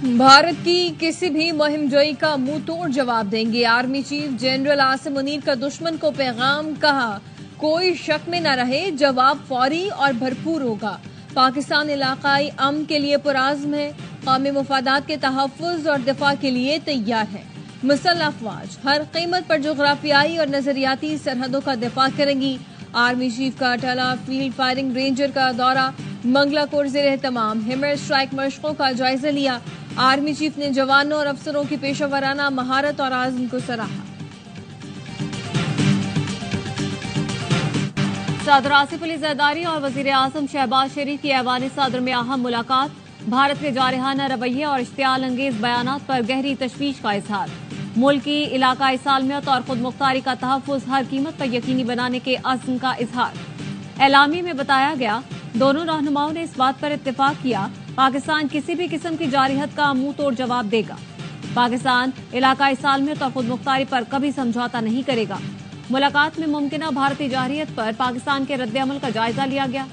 भारत की किसी भी मुहिम जोई का मुंह तोड़ जवाब देंगे। Army chief general Asim Munir का दुश्मन को पैगाम, कहा कोई शक में न रहे, जवाब फौरी और भरपूर होगा। पाकिस्तान इलाकाई अमन के लिए पुराज़्म है, कौमी मुफादात के तहफ़्फ़ुज़ और दिफा के लिए तैयार है। मुसल्लह अफ़वाज हर कीमत पर जोग्राफियाई और नजरियाती सरहदों का दिफा करेंगी। आर्मी चीफ का अटाला फील्ड फायरिंग रेंजर का दौरा, मंगला कोट ज़ेर एहतमाम हिमर स्ट्राइक मशकों का जायजा लिया। आर्मी चीफ ने जवानों और अफसरों की पेशेवराना महारत और आज़म को सराहा। सदर आसिफ अली ज़रदारी और वज़ीर आज़म शहबाज शरीफ की ऐवान सदर में अहम मुलाकात, भारत के जारहाना रवैये और इश्तियाल अंगेज बयानात पर गहरी तशवीश का इजहार। मुल्क की इलाकाई सालमियत और खुद मुख्तारी का तहफ़्फ़ुज़ हर कीमत पर यकीनी बनाने के अज़्म का इजहार। एलामी में बताया गया, दोनों रहनुमाओं ने इस बात पर इत्तेफाक किया, पाकिस्तान किसी भी किस्म की जारहियत का मुंह तोड़ जवाब देगा। पाकिस्तान इलाकाई सालमियत और खुद मुख्तारी पर कभी समझौता नहीं करेगा। मुलाकात में मुमकिना भारतीय जारहियत पर पाकिस्तान के रद्द-ए-अमल का जायजा लिया गया।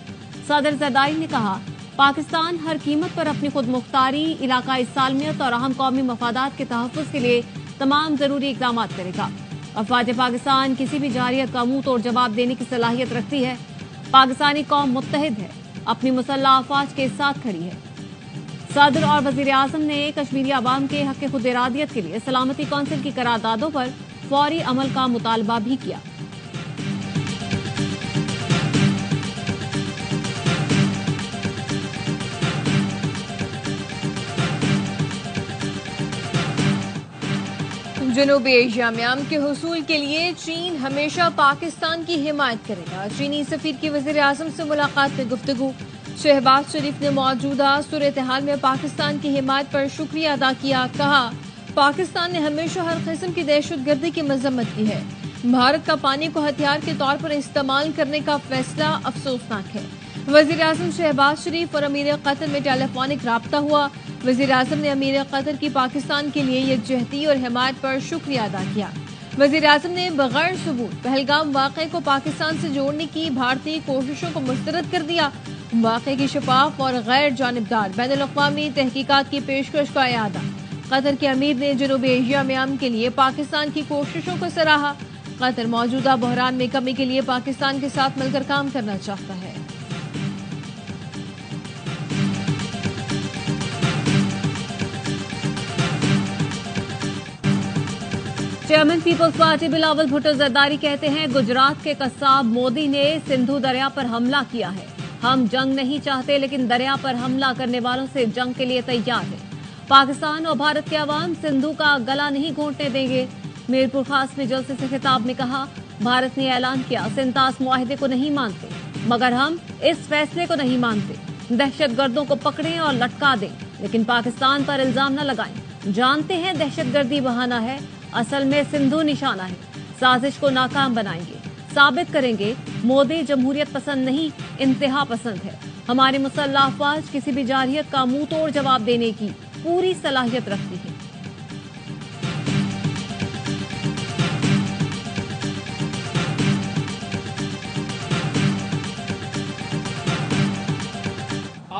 सदर ज़रदारी ने कहा, पाकिस्तान हर कीमत पर अपनी खुद मुख्तारी, इलाकाई सालमियत और अहम कौमी मफादात के तहफ़्फ़ुज़ के लिए तमाम जरूरी इक़दामात करेगा। अफ़वाज पाकिस्तान किसी भी जारहियत का मुंह तोड़ जवाब देने की सलाहियत रखती है। पाकिस्तानी कौम मुत्तहिद है, अपनी मुसल्लह अफ़वाज के साथ खड़ी है। सदर और वज़ीर आज़म ने कश्मीरी अवाम के हक़ खुद इरादियत के लिए सलामती कौंसिल की करारदादों पर फौरी अमल का मुतालबा भी किया। जनूबी एशिया में अमन के हुसूल के लिए चीन हमेशा पाकिस्तान की हिमायत करेगा। चीनी सफीर की वज़ीर आज़म से मुलाकात में गुफ्तगू। शहबाज शरीफ ने मौजूदा सूरत-ए-हाल में पाकिस्तान की हिमायत पर शुक्रिया अदा किया। कहा, पाकिस्तान ने हमेशा हर किस्म की दहशतगर्दी की मजम्मत की है। भारत का पानी को हथियार के तौर पर इस्तेमाल करने का फैसला अफसोसनाक है। वज़ीर आज़म शहबाज शरीफ और अमीर कतर में टेलीफोनिक राब्ता हुआ। वज़ीर आज़म ने अमीर कतर की पाकिस्तान के लिए यकजहती और हिमायत पर शुक्रिया अदा किया। वज़ीर आज़म ने बगैर सबूत पहलगाम वाक़े को पाकिस्तान से जोड़ने की भारतीय कोशिशों को मुस्तरद कर दिया। वाक़े की शफाफ और गैर जानिबदार बैनुल-अक़वामी तहकीकात की पेशकश का इयादा। कतर के अमीर ने जनूबी एशिया में अमन के लिए पाकिस्तान की कोशिशों को सराहा। कतर मौजूदा बहरान में कमी के लिए पाकिस्तान के साथ मिलकर काम करना चाहता है। Chairman People's party Bilawal Bhutto Zardari कहते हैं, गुजरात के कस्साब मोदी ने सिंधु दरिया पर हमला किया है। हम जंग नहीं चाहते, लेकिन दरिया पर हमला करने वालों से जंग के लिए तैयार है। पाकिस्तान और भारत के अवाम सिंधु का गला नहीं घोंटने देंगे। मीरपुर खास में जलसे से खिताब में कहा, भारत ने ऐलान किया, सिंतास मुआहिदे को नहीं मानते, मगर हम इस फैसले को नहीं मानते। दहशतगर्दों को पकड़ें और लटका दें, लेकिन पाकिस्तान पर इल्जाम न लगाएं। जानते हैं दहशतगर्दी बहाना है, असल में सिंधु निशाना है। साजिश को नाकाम बनाएंगे, साबित करेंगे मोदी जमहूरियत पसंद नहीं, इंतहा पसंद है। हमारी मुसल्लह अफ़वाज किसी भी जारहियत का मुंह तोड़ जवाब देने की पूरी सलाहियत रखती है।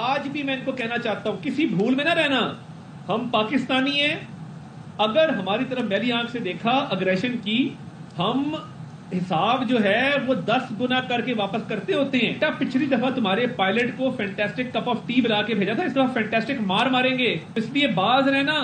आज भी मैं इनको कहना चाहता हूं, किसी भूल में ना रहना, हम पाकिस्तानी हैं। अगर हमारी तरफ मैली आंख से देखा अग्रेशन की, हम हिसाब जो है वो 10 गुना करके वापस करते होते हैं। पिछली दफा तुम्हारे पायलट को फैंटास्टिक कप ऑफ टी बना के भेजा था, इस दफा फैंटास्टिक मार मारेंगे, इसलिए बाज रहना।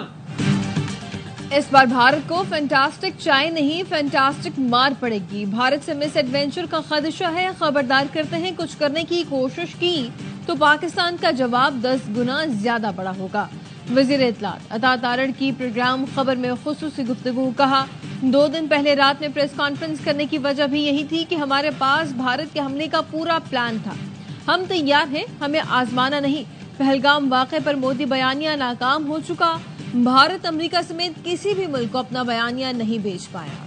इस बार भारत को फैंटास्टिक चाय नहीं, फैंटास्टिक मार पड़ेगी। भारत से मिस एडवेंचर का खदशा है, खबरदार करते हैं। कुछ करने की कोशिश की तो पाकिस्तान का जवाब 10 गुना ज्यादा बड़ा होगा। वज़ीर इत्तलात अता तारड़ की प्रोग्राम खबर में खुसूसी गुफ्तगू। कहा, 2 दिन पहले रात में प्रेस कॉन्फ्रेंस करने की वजह भी यही थी कि हमारे पास भारत के हमले का पूरा प्लान था। हम तैयार हैं, हमें आजमाना नहीं। पहलगाम वाक़े पर मोदी बयानिया नाकाम हो चुका। भारत अमेरिका समेत किसी भी मुल्क को अपना बयानिया नहीं भेज पाया।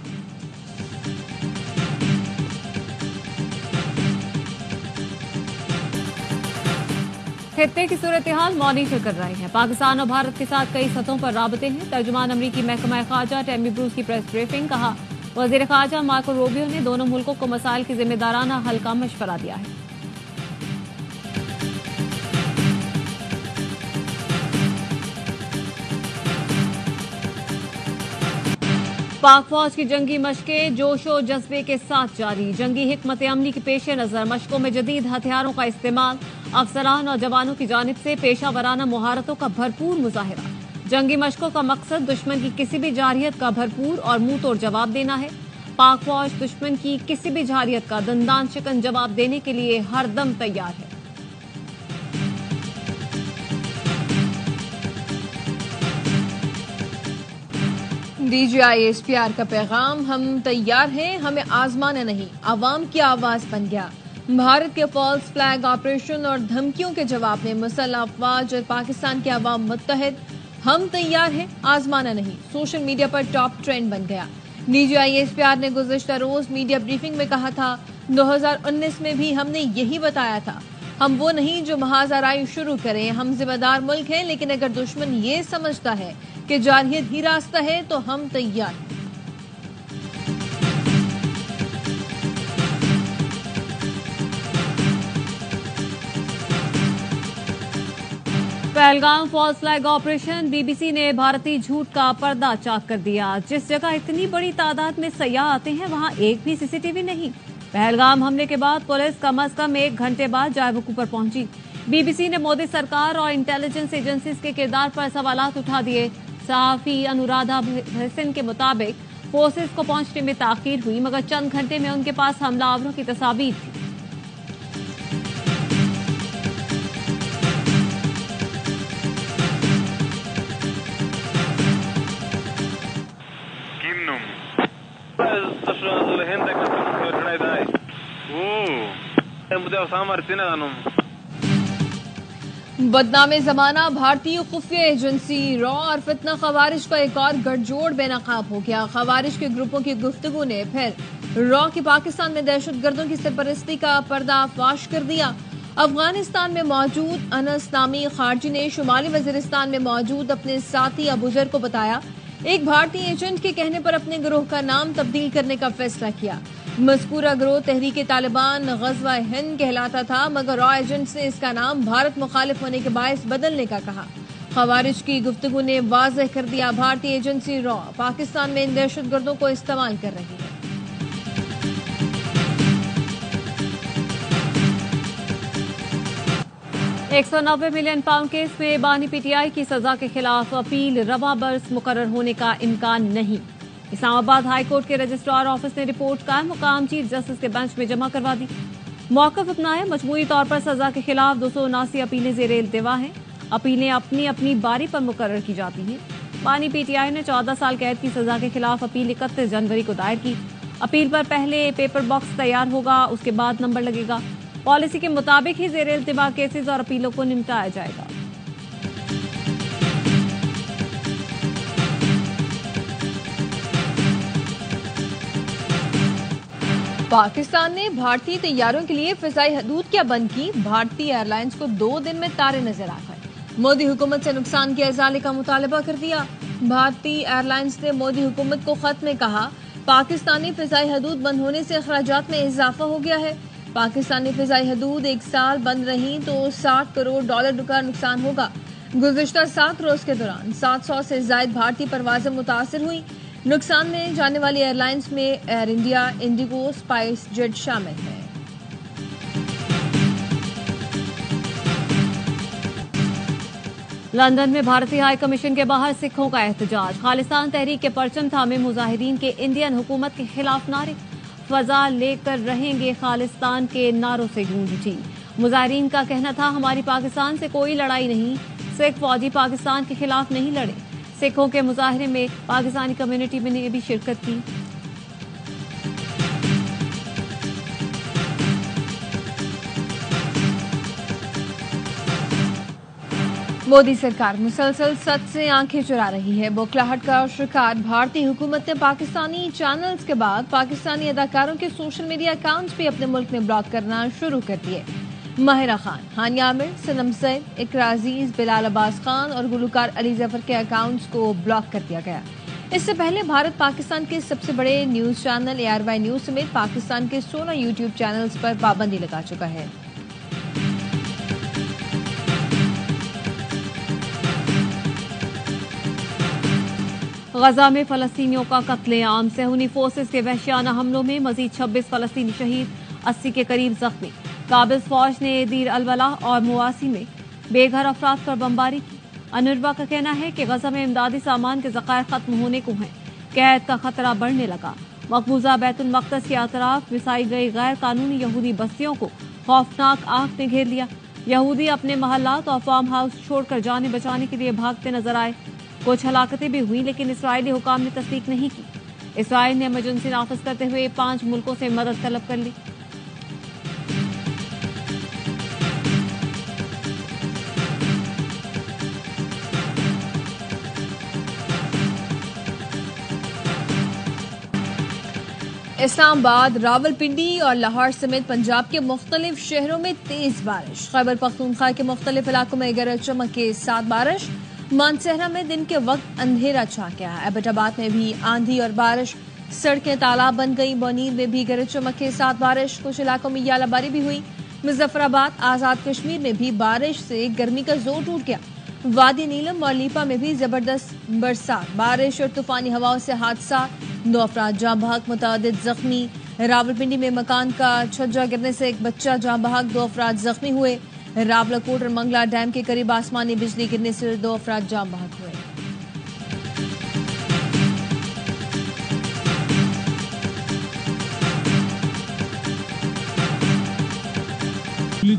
खित्ते की सूरत हाल मॉनिटर कर रहे हैं। पाकिस्तान और भारत के साथ कई सतहों पर राबते हैं। तर्जुमान अमरीकी महकमा खारजा टैमी ब्रूस की प्रेस ब्रीफिंग। कहा, वज़ीर खारजा मार्को रूबियो ने दोनों मुल्कों को मसाइल की जिम्मेदाराना हल का मशवरा दिया है। पाक फौज की जंगी मशकें जोशो जज्बे के साथ जारी। जंगी हिकमत अमली के पेश नजर मशकों में जदीद हथियारों का इस्तेमाल, अफसरान और जवानों की जानिब से पेशा वराना मुहारतों का भरपूर मुजाहिरा। जंगी मशकों का मकसद दुश्मन की किसी भी जारहियत का भरपूर और मुंह तोड़ जवाब देना है। पाक फौज दुश्मन की किसी भी जारहियत का दंदान शिकन जवाब देने के लिए हर दम तैयार है। DGI-SPR का पैगाम, हम तैयार हैं, हमें आजमाना नहीं, आवाम की आवाज बन गया। भारत के फॉल्स फ्लैग ऑपरेशन और धमकियों के जवाब में मुसल्लह अफवाज और पाकिस्तान के अवाम मुत्तहिद। हम तैयार हैं, आजमाना नहीं, सोशल मीडिया पर टॉप ट्रेंड बन गया। DGI-SPR ने गुज़िश्ता रोज मीडिया ब्रीफिंग में कहा था, 2019 में भी हमने यही बताया था, हम वो नहीं जो महाजराई शुरू करें, हम जिम्मेदार मुल्क हैं, लेकिन अगर दुश्मन ये समझता है कि जारहियत ही रास्ता है तो हम तैयार हैं। Pahalgam false flag operation, BBC ने भारतीय झूठ का पर्दा चाक कर दिया। जिस जगह इतनी बड़ी तादाद में सयाह आते हैं वहां एक भी सीसीटीवी नहीं। पहलगाम हमले के बाद पुलिस कम अज कम 1 घंटे बाद जायबुकू पर पहुंची। बीबीसी ने मोदी सरकार और इंटेलिजेंस एजेंसीज के किरदार पर सवालात उठा दिए। सहाफी अनुराधा भसिन के मुताबिक फोर्सेस को पहुंचने में ताखीर हुई, मगर चंद घंटे में उनके पास हमलावरों की तस्वीर थी। बदनामे जमाना, भारतीय खुफिया एजेंसी रॉ और फितना खवारिज का एक और गठजोड़ बेनकाब हो गया। खवारिज के ग्रुपों की गुफ्तगू ने फिर रॉ की पाकिस्तान में दहशतगर्दों की सरपरस्ती का पर्दाफाश कर दिया। अफगानिस्तान में मौजूद अनस नामी खारजी ने शुमाली वजीरिस्तान में मौजूद अपने साथी अबूजर को बताया, एक भारतीय एजेंट के कहने पर अपने गिरोह का नाम तब्दील करने का फैसला किया। मज़कूरा गिरोह तहरीक तालिबान ग़ज़वा हिंद कहलाता था, मगर रॉ एजेंट्स ने इसका नाम भारत मुखालिफ होने के बायस बदलने का कहा। खवारिज की गुफ्तगू ने वाज़ेह कर दिया, भारतीय एजेंसी रॉ पाकिस्तान में इन दहशतगर्दों को इस्तेमाल कर रही है। £190 मिलियन केस में बानी पीटीआई की सजा के खिलाफ अपील रवा बरस मुकर्रर होने का इम्कान नहीं। इस्लामाबाद हाईकोर्ट के रजिस्ट्रार ऑफिस ने रिपोर्ट कायम मुकाम चीफ जस्टिस के बेंच में जमा करवा दी। मौक़िफ़ अपनाया, मजमूई तौर पर सजा के खिलाफ 279 अपीलें ज़ेरे इल्तिवा हैं। अपीलें अपनी अपनी बारी पर मुकर्रर की जाती हैं। बानी पीटीआई ने 14 साल कैद की सजा के खिलाफ अपील 31 जनवरी को दायर की। अपील पर पहले पेपर बॉक्स तैयार होगा, उसके बाद नंबर लगेगा। पॉलिसी के मुताबिक ही ज़ेरे इल्तिवा केसेज और अपीलों को निपटाया जाएगा। पाकिस्तान ने भारतीय तैयारों के लिए फिजाई हदूद क्या बंद की, भारतीय एयरलाइंस को 2 दिन में तारे नजर आ गए। मोदी हुकूमत से नुकसान के इजाले का मुतालबा कर दिया। भारतीय एयरलाइंस ने मोदी हुकूमत को खत में कहा, पाकिस्तानी फिजाई हदूद बंद होने से अखराजात में इजाफा हो गया है। पाकिस्तानी फिजाई हदूद 1 साल बंद रही तो $60 करोड़ का नुकसान होगा। गुज़िश्ता 7 रोज के दौरान 700 से ज्यादा भारतीय परवाजें मुतासर हुई। नुकसान में जाने वाली एयरलाइंस में air India, Indigo, spice jet शामिल है। लंदन में भारतीय हाई कमीशन के बाहर सिखों का एहतजाज। खालिस्तान तहरीक के परचम थामे मुजाहिदीन के इंडियन हुकूमत के खिलाफ नारे। फजा लेकर रहेंगे खालिस्तान के नारों से गूंज उठी। मुजाहिदीन का कहना था, हमारी पाकिस्तान से कोई लड़ाई नहीं, सिख फौजी पाकिस्तान के खिलाफ नहीं लड़े। सिखों के मुजाहरे में पाकिस्तानी कम्युनिटी ने भी शिरकत की। मोदी सरकार मुसलसल सच से आंखें चुरा रही है। बौखलाहट का शिकार भारतीय हुकूमत ने पाकिस्तानी चैनल्स के बाद पाकिस्तानी अदाकारों के सोशल मीडिया अकाउंट्स भी अपने मुल्क में ब्लॉक करना शुरू कर दिए। माहिरा खान, हानिया आमिर, सनम सैद, इकरा अजीज, बिलाल अब्बास खान और गुलकार अली जफर के अकाउंट्स को ब्लॉक कर दिया गया। इससे पहले भारत पाकिस्तान के सबसे बड़े न्यूज चैनल ARY न्यूज समेत पाकिस्तान के 16 यूट्यूब चैनल्स पर पाबंदी लगा चुका है। गजा में फलस्तीनियों का कत्लेआम। सेहूनी फोर्सेस के वहशियाना हमलों में मजीद 26 फलस्तीनी शहीद, 80 के करीब जख्मी। काबिज फौज ने दीर अलबला और मुआसी में बेघर अफराद पर बमबारी की। अनुरवा का कहना है कि गजा में इमदादी सामान के ज़खायर खत्म होने को हैं। कैद का खतरा बढ़ने लगा। मकबूजा बैतुल मक़दस के अतराफ बिसाई गई गैर कानूनी यहूदी बस्तियों को खौफनाक आग ने घेर लिया। यहूदी अपने महल्लात और फार्म हाउस छोड़कर जाने बचाने के लिए भागते नजर आए। कुछ हलाकतें भी हुई, लेकिन इसराइली हुकाम ने तस्दीक नहीं की। इसराइल ने इमरजेंसी नाफिज करते हुए 5 मुल्कों से मदद तलब कर ली। इस्लामाबाद, रावलपिंडी और लाहौर समेत पंजाब के मुख्तलिफ शहरों में तेज बारिश। खैबर पख्तूनख्वा के मुख्तलिफ इलाकों में गरज चमक के साथ बारिश। मानसहरा में दिन के वक्त अंधेरा छा गया। एबटाबाद में भी आंधी और बारिश, सड़कें तालाब बन गई। बोनीर में भी गरज चमक के साथ बारिश। कुछ इलाकों में यालाबारी भी हुई। मुजफ्फराबाद, आजाद कश्मीर में भी बारिश से गर्मी का जोर टूट गया। वादी नीलम और लीपा में भी जबरदस्त बरसात, बारिश और तूफानी हवाओं से हादसा, 2 अफराद जाँ बहक, मुतअद्दिद जख्मी। रावलपिंडी में मकान का छज्जा गिरने से एक बच्चा जाँ बहक, 2 अफराद जख्मी हुए। रावलाकोट और मंगला डैम के करीब आसमानी बिजली गिरने से 2 अफराद जाँ बहक हुए।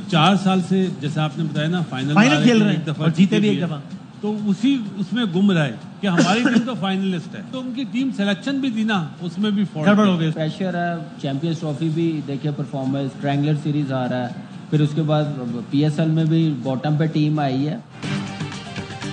4 साल से जैसे आपने बताया ना फाइनल खेल रहे हैं और जीते भी एक दफा, तो उसमें गुम रहा है कि हमारी टीम तो फाइनलिस्ट है, तो उनकी टीम सिलेक्शन भी दी ना, उसमें भी गड़बड़ हो गई। प्रेशर है, चैंपियंस ट्रॉफी भी देखिए, परफॉर्मेंस, ट्रायंगुलर सीरीज आ रहा है, फिर उसके बाद पीएसएल में भी बॉटम पे टीम आई है।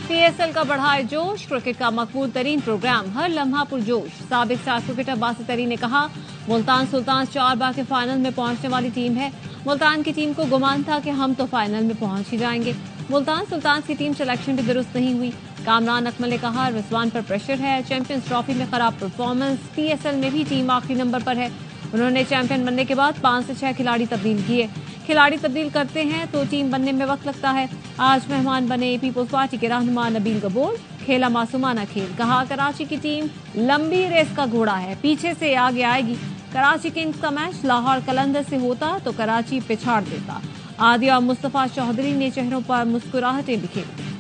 पीएसएल का बढ़ाए जोश, क्रिकेट का मकबूल तरीन प्रोग्राम, हर लम्हा पुरजोश। साबिक स्टार क्रिकेटर बासित अली ने कहा, मुल्तान सुल्तान 4 बार के फाइनल में पहुंचने वाली टीम है। मुल्तान की टीम को गुमान था कि हम तो फाइनल में पहुंच ही जाएंगे। मुल्तान सुल्तान की टीम सिलेक्शन भी दुरुस्त नहीं हुई। कामरान अकमल ने कहा, रिजवान पर प्रेशर है, चैंपियंस ट्रॉफी में खराब परफॉर्मेंस, पीएसएल में भी टीम आखिरी नंबर पर है। उन्होंने चैंपियन बनने के बाद 5 से 6 खिलाड़ी तब्दील किए। खिलाड़ी तब्दील करते हैं तो टीम बनने में वक्त लगता है। आज मेहमान बने पीपुल्स पार्टी के रहनुमा नबील गबोल, खेला मासूमाना खेल। कहा, कराची की टीम लंबी रेस का घोड़ा है, पीछे से आगे आएगी। कराची किंग्स का मैच लाहौर कलंदर से होता तो कराची पिछाड़ देता। आदिया और मुस्तफा चौधरी ने चेहरों पर मुस्कुराहटें बिखेरी।